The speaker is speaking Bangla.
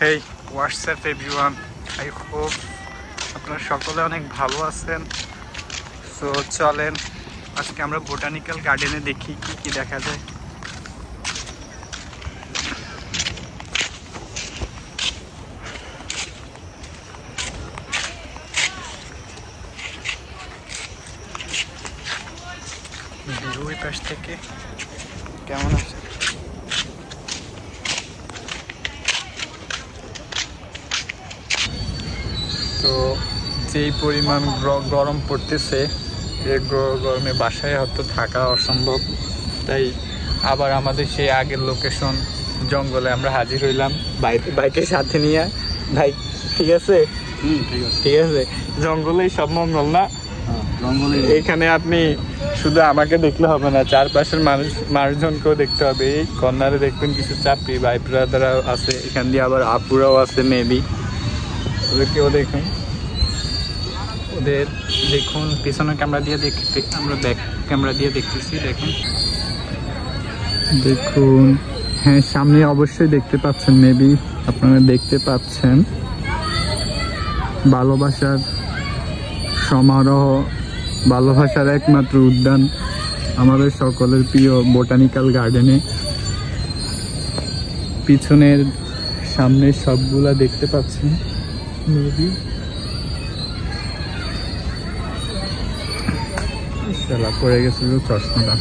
Hey WhatsApp everyone, I hope আপনারা সকলে অনেক ভালো আছেন। সো চলেন আজকে আমরা বোটানিক্যাল গার্ডেনে দেখি কি কি দেখা যায়। ওই পাশ থেকে কেমন আছে। তো যেই পরিমাণ গরম পড়তেছে, এই গরমে বাসায় হয়তো থাকা অসম্ভব, তাই আবার আমাদের সেই আগের লোকেশন জঙ্গলে আমরা হাজির হইলাম বাইকের সাথে নিয়ে। ভাই ঠিক আছে? ঠিক আছে। জঙ্গলেই সব মঙ্গল না, এখানে আপনি শুধু আমাকে দেখলে হবে না, চারপাশের মানুষজনকেও দেখতে হবে। এই কর্নারে দেখবেন কিছু চাপি ভাই ব্রাদাররা আছে, এখান দিয়ে আবার আপুরাও আছে মেবি, ওদেরকেও দেখুন। ওদের দেখুন পিছনের ক্যামেরা দিয়ে দেখতে, আমরা ব্যাক ক্যামেরা দিয়ে দেখতেছি। দেখুন দেখুন, হ্যাঁ সামনে অবশ্যই দেখতে পাচ্ছেন, মেবি আপনারা দেখতে পাচ্ছেন ভালোবাসার সমারোহ, ভালোবাসার একমাত্র উদ্যান, আমাদের সকলের প্রিয় বোটানিক্যাল গার্ডেনে। পিছনের সামনের সবগুলা দেখতে পাচ্ছেন মেবি। পড়ে গেছিল চশমাটা।